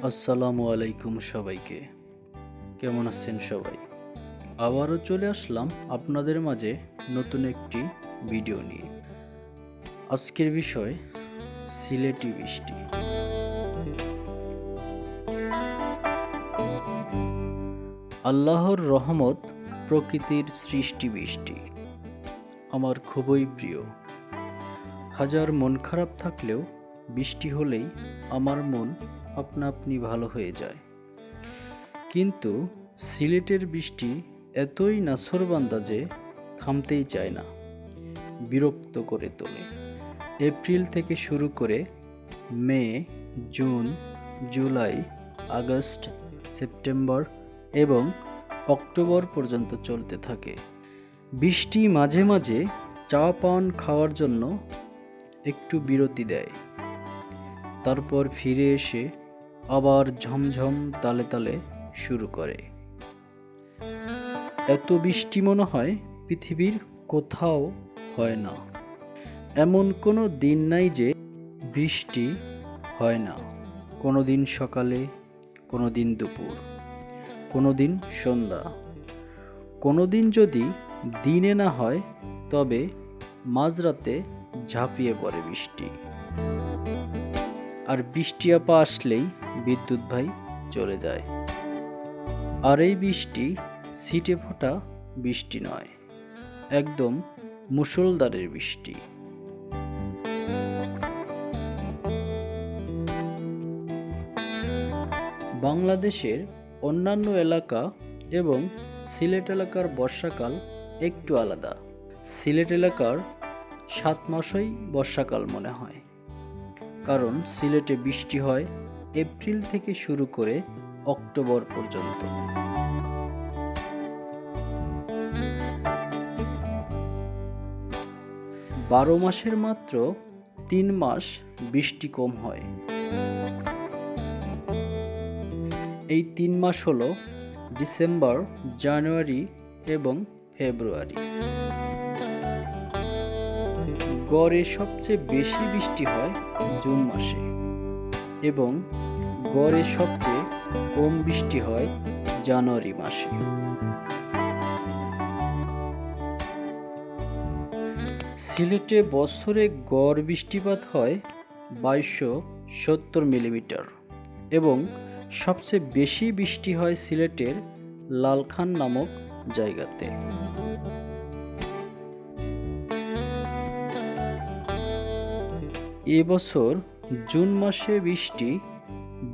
আসসালামু আলাইকুম সবাইকে। কেমন আছেন সবাই? আবারও চলে আসলাম আপনাদের মাঝে নতুন একটি ভিডিও নিয়ে। আজকের বিষয় সিলেটি বৃষ্টি। আল্লাহর রহমত, প্রকৃতির সৃষ্টি বৃষ্টি আমার খুবই প্রিয়। হাজার মন খারাপ থাকলেও বৃষ্টি হলেই আমার মন আপনা আপনি ভালো হয়ে যায়। কিন্তু সিলেটের বৃষ্টি এতই নাছোড়বান্দা যে থামতেই চায় না, বিরক্ত করে তোলে। এপ্রিল থেকে শুরু করে মে, জুন, জুলাই, আগস্ট, সেপ্টেম্বর এবং অক্টোবর পর্যন্ত চলতে থাকে। বৃষ্টি মাঝে মাঝে চা পান খাওয়ার জন্য একটু বিরতি দেয়, তারপর ফিরে এসে আবার ঝমঝম তালে তালে শুরু করে। এত বৃষ্টি মনে হয় পৃথিবীর কোথাও হয় না। এমন কোনো দিন নাই যে বৃষ্টি হয় না। কোনো দিন সকালে, কোনো দিন দুপুর, কোনো দিন সন্ধ্যা। কোনো দিন যদি দিনে না হয় তবে মাঝরাতে ঝাঁপিয়ে পড়ে বৃষ্টি। আর বৃষ্টি আপা আসলেই বিদ্যুৎ ভাই চলে যায়। আর এই বৃষ্টি ছিটে ফোঁটা বৃষ্টি নয়, একদম মুষলধারের বৃষ্টি। বাংলাদেশের অন্যান্য এলাকা এবং সিলেট এলাকার বর্ষাকাল একটু আলাদা। সিলেট এলাকার 7 মাসই বর্ষাকাল মনে হয়, কারণ সিলেটে বৃষ্টি হয় এপ্রিল থেকে শুরু করে অক্টোবর পর্যন্ত। 12 মাসের মাত্র 3 মাস বৃষ্টি কম হয়। এই 3 মাস হলো ডিসেম্বর, জানুয়ারি এবং ফেব্রুয়ারি। গড়ে সবচেয়ে বেশি বৃষ্টি হয় জুন মাসে এবং গড়ে সবচেয়ে কম বৃষ্টি হয় জানুয়ারি মাসে। সিলেটে বছরে গড় বৃষ্টিপাত হয় 2270 মিলিমিটার এবং সবচেয়ে বেশি বৃষ্টি হয় সিলেটের লালখান নামক জায়গাতে। এবছর জুন মাসে বৃষ্টি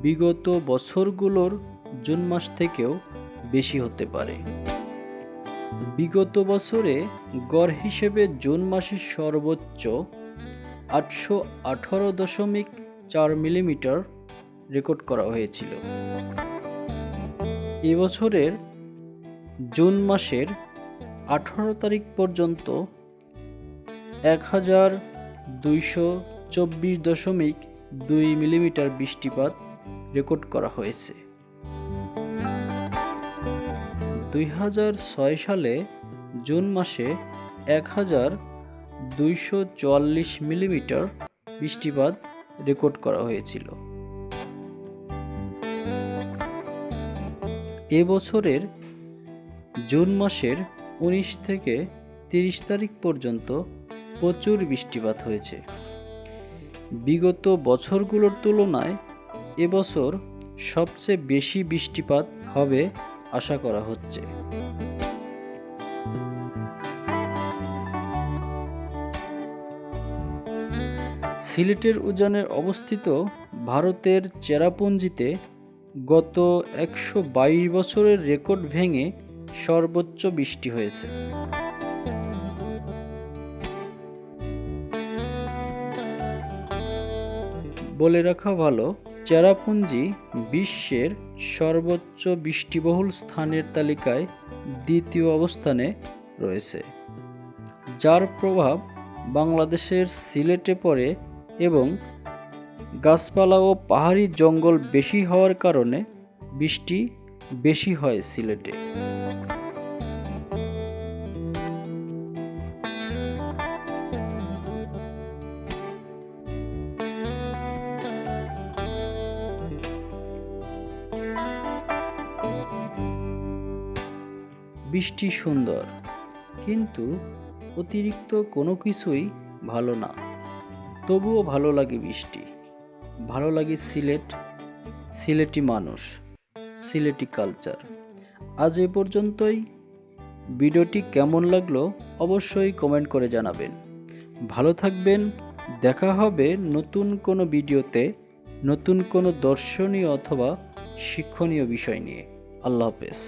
বিগত বছরগুলোর জুন মাস থেকেও বেশি হতে পারে। বিগত বছরে গড় হিসেবে জুন মাসে সর্বোচ্চ 818.4 মিলিমিটার রেকর্ড করা হয়েছিল। এবছরের জুন মাসের 18 তারিখ পর্যন্ত 1224.2 মিলিমিটার বৃষ্টিপাত রেকর্ড করা হয়েছে। 2006 সালে জুন মাসে 1244 মিলিমিটার বৃষ্টিপাত রেকর্ড করা হয়েছিল। এবছরের জুন মাসের 19 থেকে 30 তারিখ পর্যন্ত প্রচুর বৃষ্টিপাত হয়েছে। বিগত বছরগুলোর তুলনায় এবছর সবচেয়ে বেশি বৃষ্টিপাত হবে আশা করা হচ্ছে। সিলেটের উজানে অবস্থিত ভারতের চেরাপুঞ্জিতে গত 122 বছরের রেকর্ড ভেঙে সর্বোচ্চ বৃষ্টি হয়েছে। বলে রাখা ভালো, চেরাপুঞ্জি বিশ্বের সর্বোচ্চ বৃষ্টিবহুল স্থানের তালিকায় দ্বিতীয় অবস্থানে রয়েছে, যার প্রভাব বাংলাদেশের সিলেটে পড়ে এবং গাছপালা ও পাহাড়ি জঙ্গল বেশি হওয়ার কারণে বৃষ্টি বেশি হয় সিলেটে। বৃষ্টি সুন্দর, কিন্তু অতিরিক্ত কোনো কিছুই ভালো না। তবুও ভালো লাগে বৃষ্টি, ভালো লাগে সিলেট, সিলেটি মানুষ, সিলেটি কালচার। আজ এ পর্যন্তই। ভিডিওটি কেমন লাগলো অবশ্যই কমেন্ট করে জানাবেন। ভালো থাকবেন। দেখা হবে নতুন কোনো ভিডিওতে, নতুন কোনো দর্শনীয় অথবা শিক্ষণীয় বিষয় নিয়ে। আল্লাহ হাফেজ।